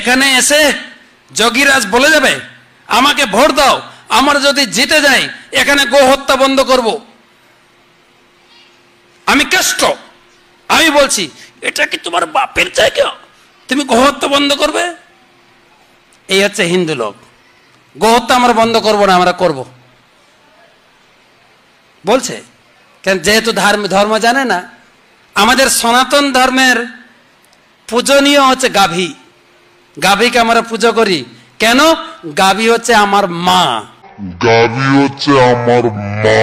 এখানে এসে যোগীরাজ বলে যাবে আমাকে ভোট দাও, আমার যদি জিতে যায় এখানে গো হত্যা বন্ধ করব। আমি কষ্ট, আমি বলছি এটা কি তোমার বাপের জায়গা, তুমি গো হত্যা বন্ধ করবে? এই হচ্ছে হিন্দু লোক। গো হত্যা আমরা বন্ধ করব না, আমরা করব বলছে। কেন? যেহেতু ধর্ম জানে না। আমাদের সনাতন ধর্মের পূজনীয় হচ্ছে গাভী। গাভীকে আমরা পুজো করি কেন? গাভী হচ্ছে আমার মা। গাভী হচ্ছে আমার মা।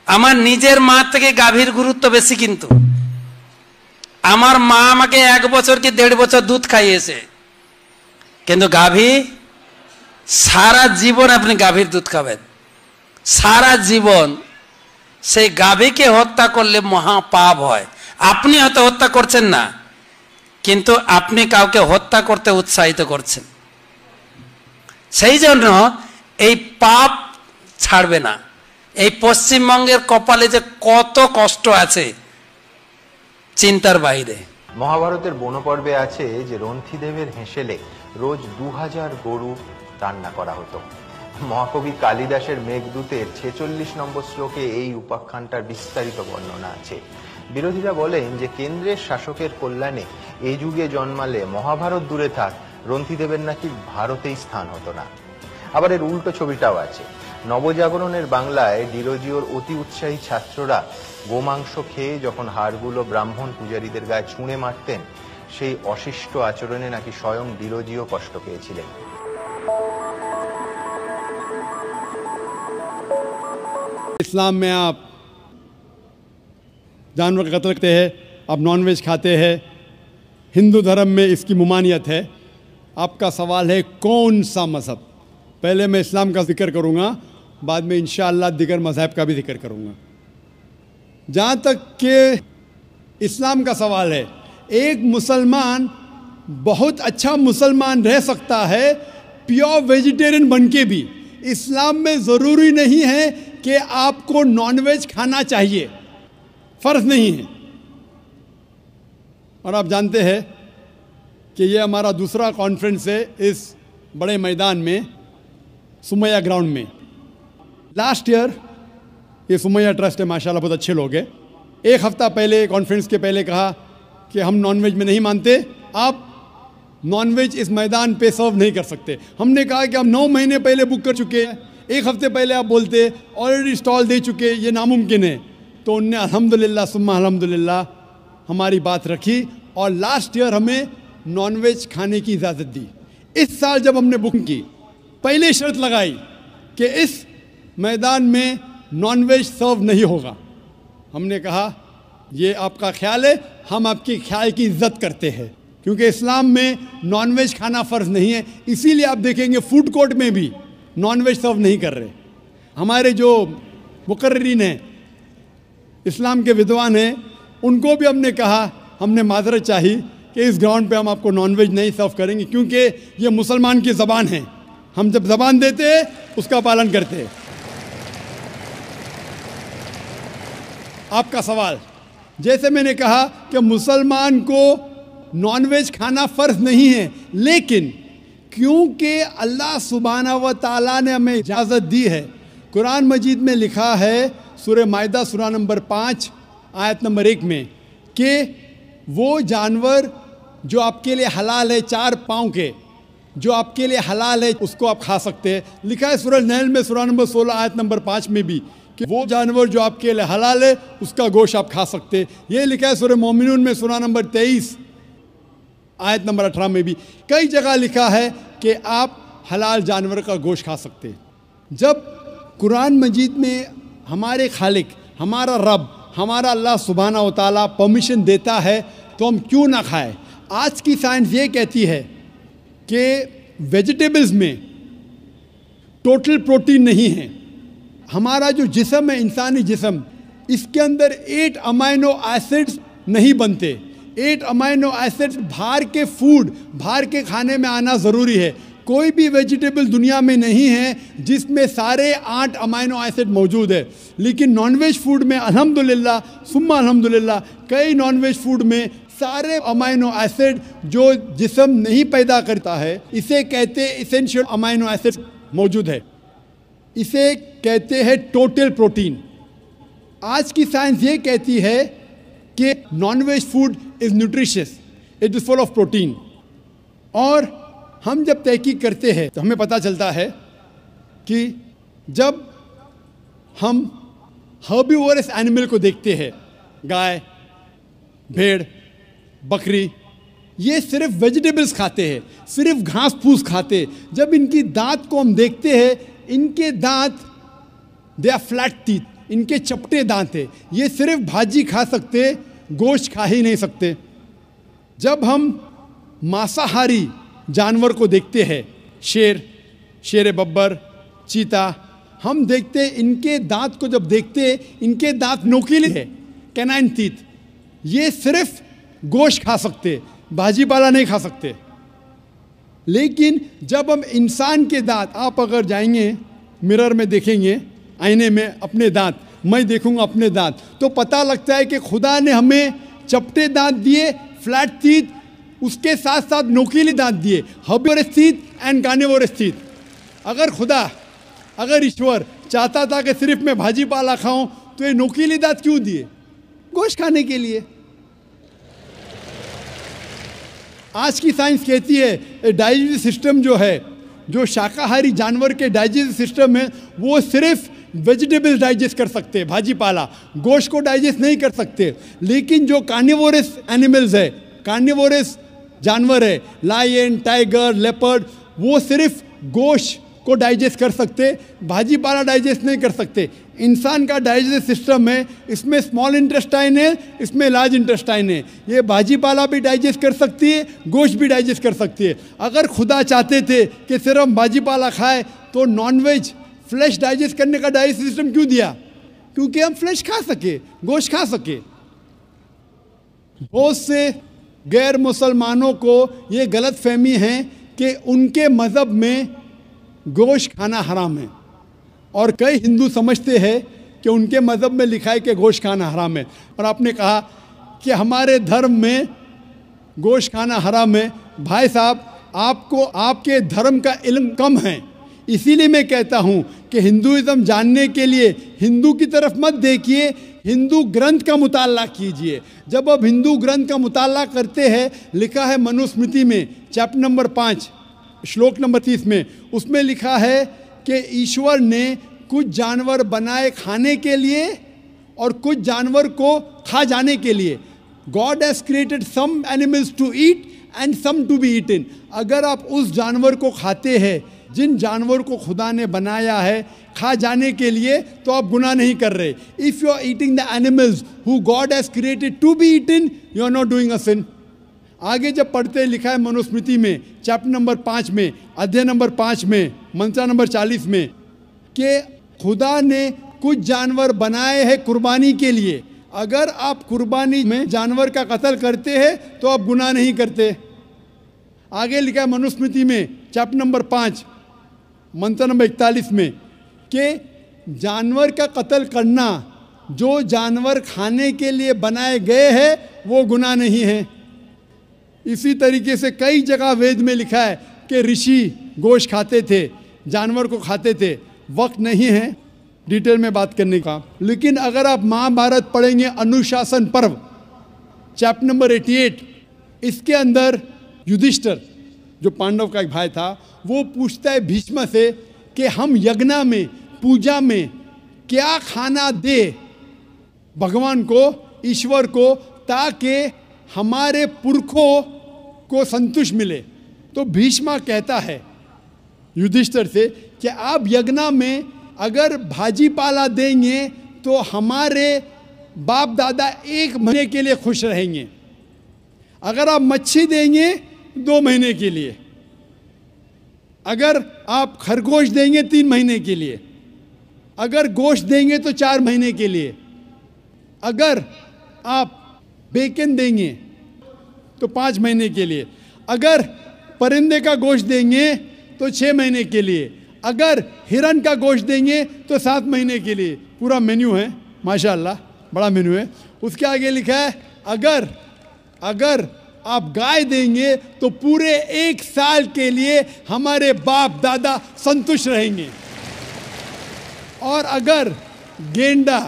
আমার নিজের মা থেকে গাভীর গুরুত্ব বেশি। কিন্তু আমার মা আমাকে 1 বছর কি 1.5 বছর দুধ খাইয়েছে, কিন্তু গাভী সারা জীবন আপনি গাভীর দুধ খাবেন, সারা জীবন। সেই গাভীকে হত্যা করলে মহা পাপ হয়। আপনি হয়তো হত্যা করছেন না, কিন্তু আপনি কাউকে হত্যা করতে উৎসাহিত করছেন। সেই জন্য এই পাপ ছাড়বে না। এই পশ্চিমবঙ্গের কপালে যে কত কষ্ট আছে চিন্তার বাইরে। মহাভারতের বনপর্বে আছে যে রন্থিদেবের হেঁসেলে রোজ 2000 গরু রান্না করা হতো। মহাকবি কালিদাসের মেঘদূতের 46 নম্বর শ্লোকে এই উপাখ্যানটার বিস্তারিত বর্ণনা আছে। বিরোধীরা বলেন যে কেন্দ্রের শাসকের কল্যাণে এই যুগে জন্মালে মহাভারত দূরে থাক, রন্থিদেবের নাকি ভারতেই স্থান হতো না। আবার এর উল্টো ছবিটাও আছে। নবজাগরণের বাংলায় ডিরোজিওর অতি উৎসাহী ছাত্ররা গোমাংস খেয়ে যখন হাড়গুলো ব্রাহ্মণ পূজারীদের গায়ে ছুঁড়ে মারতেন, সেই অশিষ্ট আচরণে নাকি স্বয়ং ডিরোজিও কষ্ট পেয়েছিলেন। इस्लाम में आप जानवर का कत्ल करते हैं, आप नॉनवेज खाते हैं, हिंदू धर्म में इसकी ममानियत है। आपका सवाल है कौन सा मज़हब? पहले मैं इस्लाम का जिक्र करूँगा, बाद में इंशाअल्लाह दिगर मज़हब का भी जिक्र करूँगा। जहाँ तक कि इस्लाम का सवाल है, एक मुसलमान बहुत अच्छा मुसलमान रह सकता है प्योर वेजिटेरियन बन के भी। इस्लाम में ज़रूरी नहीं है कि आपको नॉनवेज खाना चाहिए, फ़र्ज़ नहीं है। और आप जानते हैं कि ये हमारा दूसरा कॉन्फ्रेंस है इस बड़े मैदान में, सुमैया ग्राउंड में। लास्ट ईयर ये सुमैया ट्रस्ट है, माशाल्लाह बहुत अच्छे लोग हैं। 1 हफ़्ता पहले कॉन्फ्रेंस के पहले कहा कि हम नॉनवेज में नहीं मानते, आप नॉनवेज इस मैदान पे सर्व नहीं कर सकते। हमने कहा कि हम 9 महीने पहले बुक कर चुके हैं, 1 हफ़्ते पहले आप बोलते ऑलरेडी स्टॉल दे चुके, ये नामुमकिन है। तो उनने अल्हम्दुलिल्लाह सुम्मा अल्हम्दुलिल्लाह हमारी बात रखी और लास्ट ईयर हमें नॉनवेज खाने की इजाज़त दी। इस साल जब हमने बुकिंग की, पहले शर्त लगाई कि इस मैदान में नॉनवेज सर्व नहीं होगा। हमने कहा ये आपका ख्याल है, हम आपके ख्याल की इज्जत करते हैं, क्योंकि इस्लाम में नॉनवेज खाना फ़र्ज़ नहीं है। इसीलिए आप देखेंगे फूड कोर्ट में भी नॉनवेज सर्व नहीं कर रहे। हमारे जो मुकर्रिरीन हैं, इस्लाम के विद्वान हैं, उनको भी हमने कहा, हमने माजरत चाही कि इस ग्राउंड पे हम आपको नॉनवेज नहीं सर्व करेंगे, क्योंकि ये मुसलमान की ज़बान है। हम जब ज़बान देते हैं उसका पालन करते हैं। आपका सवाल, जैसे मैंने कहा कि मुसलमान को नॉनवेज खाना फ़र्ज़ नहीं है, लेकिन क्योंकि अल्लाह सुब्हानहू व तआला ने हमें इजाज़त दी है। कुरान मजीद में लिखा है सूरह माइदा सूरा नंबर 5 आयत नंबर 1 में कि वो जानवर जो आपके लिए हलाल है, 4 पाँव के, जो आपके लिए हलाल है उसको आप खा सकते हैं। लिखा है सूरह नहल में सूरा नंबर 16 आयत नंबर 5 में भी कि वो जानवर जो आपके लिए हलाल है उसका गोश्त आप खा सकते हैं। ये लिखा है सूरह मोमिनून में सूरा नंबर 23 आयत नंबर 18 में भी। कई जगह लिखा है कि आप हलाल जानवर का गोश्त खा सकते हैं। जब कुरान मजीद में हमारे खालिक, हमारा रब, हमारा अल्लाह सुब्हानहू व तआला परमिशन देता है तो हम क्यों ना खाएं। आज की साइंस ये कहती है कि वेजिटेबल्स में टोटल प्रोटीन नहीं है। हमारा जो जिस्म है, इंसानी जिस्म, इसके अंदर 8 अमाइनो एसिड्स नहीं बनते। 8 अमाइनो एसिड्स बाहर के फूड, बाहर के खाने में आना ज़रूरी है। कोई भी वेजिटेबल दुनिया में नहीं है जिसमें सारे 8 अमाइनो एसिड मौजूद है। लेकिन नॉनवेज फूड में अल्हम्दुलिल्लाह सुम्मा अल्हम्दुलिल्लाह कई नॉनवेज फूड में सारे अमाइनो एसिड जो जिस्म नहीं पैदा करता है, इसे कहते हैं इसेंशियल अमाइनो एसिड मौजूद है। इसे कहते हैं टोटल प्रोटीन। आज की साइंस ये कहती है कि non veg food is nutritious, it is full of protein. और हम जब तहकीक करते हैं तो हमें पता चलता है कि जब हम हर्बीवोरस एनिमल को देखते हैं, गाय, भेड़, बकरी, ये सिर्फ वेजिटेबल्स खाते हैं, सिर्फ घास फूस खाते हैं। जब इनकी दांत को हम देखते हैं, इनके दांत दे आर फ्लैट टीथ, इनके चपटे दांत है। ये सिर्फ भाजी खा सकते, गोश्त खा ही नहीं सकते। जब हम मांसाहारी जानवर को देखते हैं, शेर बब्बर, चीता, हम देखते हैं इनके दांत को जब देखते हैं, इनके दांत नोकीले है, कैनाइन टीथ। ये सिर्फ गोश्त खा सकते, भाजी पाला नहीं खा सकते। लेकिन जब हम इंसान के दांत, आप अगर जाएंगे मिरर में देखेंगे, आईने में अपने दांत, मैं देखूंगा अपने दांत, तो पता लगता है कि खुदा ने हमें चपटे दांत दिए, फ्लैट टीथ, उसके साथ साथ नोकीले दांत दिए, herbivorous teeth and carnivorous teeth. अगर ईश्वर चाहता था कि सिर्फ मैं भाजी पाला खाऊं, तो ये नोकीले दांत क्यों दिए? गोश्त खाने के लिए। आज की साइंस कहती है डाइजेस्टिव सिस्टम जो है, जो शाकाहारी जानवर के डाइजेस्टिव सिस्टम है, वो सिर्फ वेजिटेबल्स डाइजेस्ट कर सकते हैं, भाजी पाला, गोश्त को डाइजेस्ट नहीं कर सकते। लेकिन जो कार्निवोरस एनिमल्स है, कार्निवोरस जानवर है, लायन, टाइगर, लेपर्ड, वो सिर्फ गोश्त को डाइजेस्ट कर सकते, भाजी पाला डाइजेस्ट नहीं कर सकते। इंसान का डाइजेस्टिव सिस्टम है, इसमें स्मॉल इंटेस्टाइन है, इसमें लार्ज इंटेस्टाइन है। ये भाजी पाला भी डाइजेस्ट कर सकती है, गोश्त भी डाइजेस्ट कर सकती है। अगर खुदा चाहते थे कि सिर्फ हम भाजी पाला खाए, तो नॉनवेज फ्लैश डाइजेस्ट करने का डाइजेस्टिव सिस्टम क्यों दिया? क्योंकि हम फ्लैश खा सके, गोश्त खा सके। बहुत से गैर मुसलमानों को ये गलत फहमी है कि उनके मज़हब में गोश्त खाना हराम है, और कई हिंदू समझते हैं कि उनके मज़हब में लिखा है कि गोश्त खाना हराम है। और आपने कहा कि हमारे धर्म में गोश्त खाना हराम है। भाई साहब, आपको आपके धर्म का इल्म कम है, इसीलिए मैं कहता हूँ कि हिंदुइज़्म जानने के लिए हिंदू की तरफ मत देखिए, हिंदू ग्रंथ का मुताला कीजिए। जब आप हिंदू ग्रंथ का मुताला करते हैं, लिखा है मनुस्मृति में चैप्टर नंबर 5 श्लोक नंबर 30 में, उसमें लिखा है कि ईश्वर ने कुछ जानवर बनाए खाने के लिए और कुछ जानवर को खा जाने के लिए। God has created some animals to eat and some to be eaten. अगर आप उस जानवर को खाते हैं जिन जानवर को खुदा ने बनाया है खा जाने के लिए, तो आप गुनाह नहीं कर रहे। If you are eating the animals who God has created to be eaten, you are not doing a sin. आगे जब पढ़ते लिखा है मनुस्मृति में चैप्टर नंबर 5 में, अध्याय नंबर 5 में, मंत्र नंबर 40 में, कि खुदा ने कुछ जानवर बनाए हैं कुर्बानी के लिए। अगर आप कुर्बानी में जानवर का कत्ल करते हैं तो आप गुनाह नहीं करते। आगे लिखा है मनुस्मृति में चैप्टर नंबर 5 मंत्र नंबर 41 में कि जानवर का कत्ल करना, जो जानवर खाने के लिए बनाए गए हैं, वो गुनाह नहीं है। इसी तरीके से कई जगह वेद में लिखा है कि ऋषि गोश्त खाते थे, जानवर को खाते थे। वक्त नहीं है डिटेल में बात करने का, लेकिन अगर आप महाभारत पढ़ेंगे अनुशासन पर्व चैप्टर नंबर 88, इसके अंदर युधिष्ठिर जो पांडव का एक भाई था, वो पूछता है भीष्म से कि हम यज्ञ में, पूजा में क्या खाना दे भगवान को, ईश्वर को, ताकि हमारे पुरखों को संतुष्ट मिले। तो भीष्म कहता है युधिष्ठिर से कि आप यज्ञ में अगर भाजी पाला देंगे तो हमारे बाप दादा 1 महीने के लिए खुश रहेंगे। अगर आप मच्छी देंगे 2 महीने के लिए, अगर आप खरगोश देंगे 3 महीने के लिए, अगर गोश्त देंगे तो 4 महीने के लिए, अगर आप बेकन देंगे तो 5 महीने के लिए, अगर परिंदे का गोश्त देंगे तो 6 महीने के लिए, अगर हिरन का गोश्त देंगे तो 7 महीने के लिए। पूरा मेन्यू है, माशाल्लाह बड़ा मेन्यू है। उसके आगे लिखा है अगर आप गाय देंगे तो पूरे 1 साल के लिए हमारे बाप दादा संतुष्ट रहेंगे, और अगर गेंडा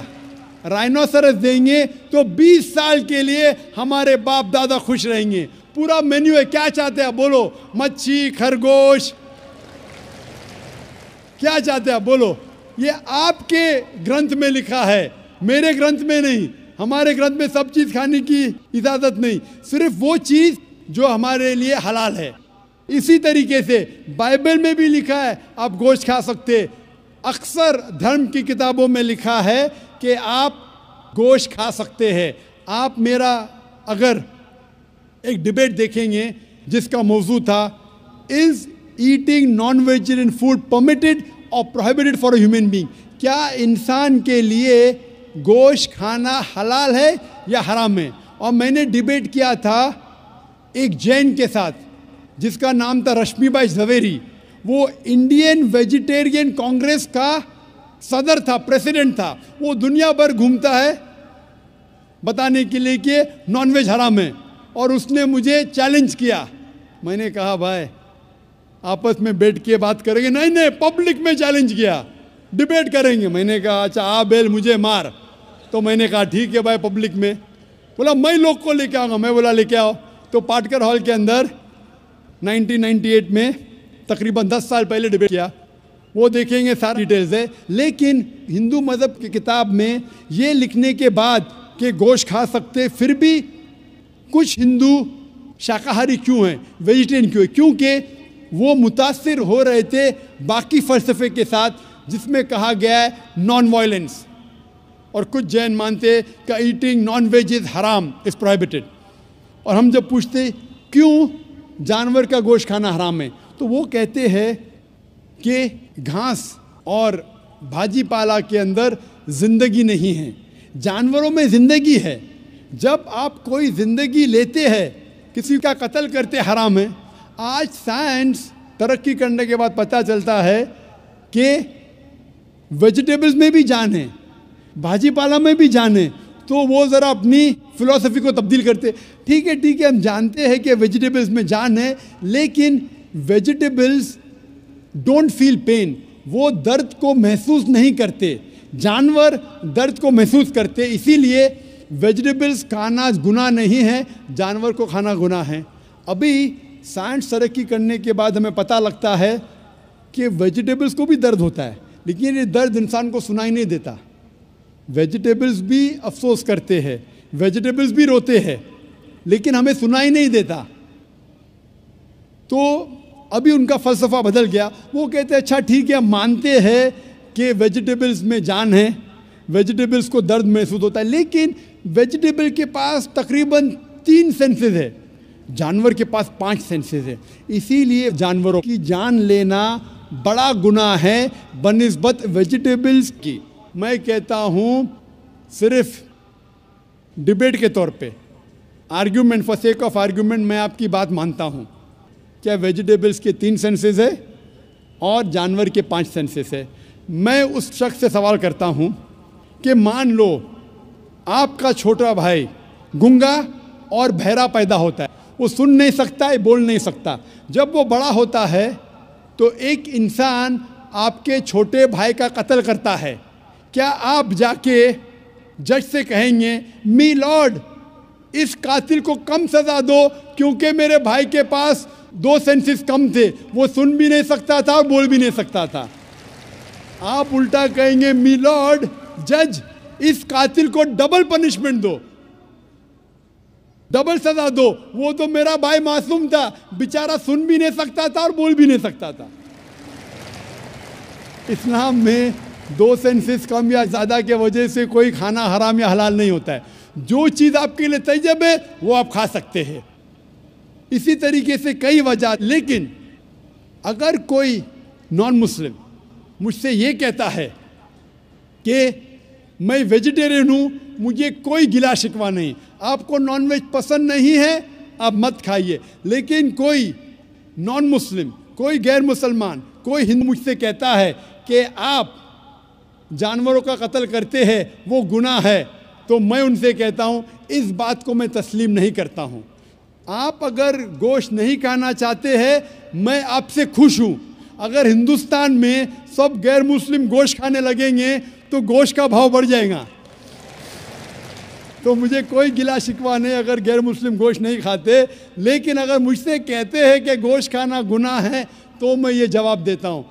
राइनोसरस देंगे तो 20 साल के लिए हमारे बाप दादा खुश रहेंगे। पूरा मेन्यू है, क्या चाहते हैं बोलो? मच्छी, खरगोश, क्या चाहते हैं बोलो? ये आपके ग्रंथ में लिखा है, मेरे ग्रंथ में नहीं। हमारे ग्रंथ में सब चीज खाने की इजाजत नहीं, सिर्फ वो चीज जो हमारे लिए हलाल है। इसी तरीके से बाइबल में भी लिखा है आप गोश्त खा सकते। अक्सर धर्म की किताबों में लिखा है कि आप गोश्त खा सकते हैं। आप मेरा अगर एक डिबेट देखेंगे जिसका मौजू था, is eating non vegetarian food permitted और prohibited for a human being? क्या इंसान के लिए गोश्त खाना हलाल है या हराम है? और मैंने डिबेट किया था एक जैन के साथ जिसका नाम था रश्मिबाई झवेरी। वो इंडियन वेजिटेरियन कांग्रेस का सदर था, प्रेसिडेंट था। वो दुनिया भर घूमता है बताने के लिए कि नॉनवेज हराम है, और उसने मुझे चैलेंज किया। मैंने कहा भाई आपस में बैठ के बात करेंगे। नहीं नहीं, पब्लिक में चैलेंज किया, डिबेट करेंगे। मैंने कहा अच्छा आ बेल मुझे मार। तो मैंने कहा ठीक है भाई, पब्लिक में। बोला मैं लोग को लेके आऊँगा। मैं बोला लेके आओ। तो पाटकर हॉल के अंदर 1998 में तकरीबन 10 साल पहले डिबेट किया। वो देखेंगे सारी डिटेल्स है। लेकिन हिंदू मज़हब की किताब में ये लिखने के बाद कि गोश्त खा सकते, फिर भी कुछ हिंदू शाकाहारी क्यों हैं, वेजिटेरियन क्यों है? क्योंकि वो मुतासिर हो रहे थे बाकी फ़लसफ़े के साथ जिसमें कहा गया है नॉन वायलेंस। और कुछ जैन मानते कि ईटिंग नॉन वेज इज़ हराम, इज़ प्रोहिबिटेड। और हम जब पूछते क्यों जानवर का गोश्त खाना हराम है, तो वो कहते हैं कि घास और भाजी पाला के अंदर ज़िंदगी नहीं है, जानवरों में ज़िंदगी है। जब आप कोई ज़िंदगी लेते हैं, किसी का कत्ल करते हराम है। आज साइंस तरक्की करने के बाद पता चलता है कि वेजिटेबल्स में भी जान है, भाजी पाला में भी जान है। तो वो ज़रा अपनी फिलॉसफी को तब्दील करते। ठीक है, हम जानते हैं कि वेजिटेबल्स में जान है, लेकिन वेजिटेबल्स डोंट फील पेन, वो दर्द को महसूस नहीं करते। जानवर दर्द को महसूस करते, इसीलिए वेजिटेबल्स खाना गुनाह नहीं है, जानवर को खाना गुनाह है। अभी साइंस तरक्की करने के बाद हमें पता लगता है कि वेजिटेबल्स को भी दर्द होता है, लेकिन ये दर्द इंसान को सुनाई नहीं देता। वेजिटेबल्स भी अफसोस करते हैं, वेजिटेबल्स भी रोते हैं, लेकिन हमें सुनाई नहीं देता। तो अभी उनका फ़लसफ़ा बदल गया। वो कहते हैं अच्छा ठीक है, मानते हैं कि वेजिटेबल्स में जान है, वेजिटेबल्स को दर्द महसूस होता है, लेकिन वेजिटेबल के पास तकरीबन 3 सेंसेस है, जानवर के पास 5 सेंसेस है। इसीलिए जानवरों की जान लेना बड़ा गुनाह है बनिस्बत वेजिटेबल्स की। मैं कहता हूँ सिर्फ डिबेट के तौर पे, argument, for sake of argument, मैं आपकी बात मानता हूँ। क्या वेजिटेबल्स के 3 सेंसेस है और जानवर के 5 सेंसेस है। मैं उस शख्स से सवाल करता हूँ कि मान लो आपका छोटा भाई गूंगा और बहरा पैदा होता है, वो सुन नहीं सकता है, बोल नहीं सकता। जब वो बड़ा होता है तो एक इंसान आपके छोटे भाई का कत्ल करता है, क्या आप जाके जज से कहेंगे मी लॉर्ड इस कातिल को कम सज़ा दो क्योंकि मेरे भाई के पास 2 सेंसेस कम थे, वो सुन भी नहीं सकता था और बोल भी नहीं सकता था? आप उल्टा कहेंगे मी लॉर्ड जज इस कातिल को डबल पनिशमेंट दो, डबल सजा दो, वो तो मेरा भाई मासूम था, बेचारा सुन भी नहीं सकता था और बोल भी नहीं सकता था। इस्लाम में 2 सेंसेस कम या ज़्यादा के वजह से कोई खाना हराम या हलाल नहीं होता है। जो चीज़ आपके लिए तैयब है वो आप खा सकते हैं। इसी तरीके से कई वजह। लेकिन अगर कोई नॉन मुस्लिम मुझसे ये कहता है कि मैं वेजिटेरियन हूँ, मुझे कोई गिला शिकवा नहीं, आपको नॉनवेज पसंद नहीं है आप मत खाइए, लेकिन कोई नॉन मुस्लिम, कोई गैर मुसलमान, कोई हिंदू मुझसे कहता है कि आप जानवरों का कत्ल करते हैं वो गुनाह है, तो मैं उनसे कहता हूं इस बात को मैं तस्लीम नहीं करता हूं। आप अगर गोश्त नहीं खाना चाहते हैं, मैं आपसे खुश हूं। अगर हिंदुस्तान में सब गैर मुस्लिम गोश्त खाने लगेंगे तो गोश्त का भाव बढ़ जाएगा। तो मुझे कोई गिला शिकवा नहीं अगर गैर मुस्लिम गोश्त नहीं खाते, लेकिन अगर मुझसे कहते हैं कि गोश्त खाना गुनाह है तो मैं ये जवाब देता हूँ।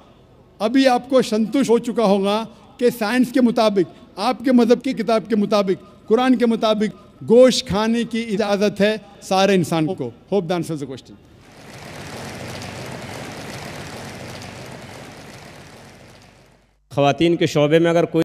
अभी आपको संतुष्ट हो चुका होगा कि साइंस के मुताबिक, आपके मज़हब की किताब के मुताबिक, कुरान के मुताबिक गोश्त खाने की इजाज़त है सारे इंसान को। Hope the answer the question. ख़वातीन के शोबे में अगर कोई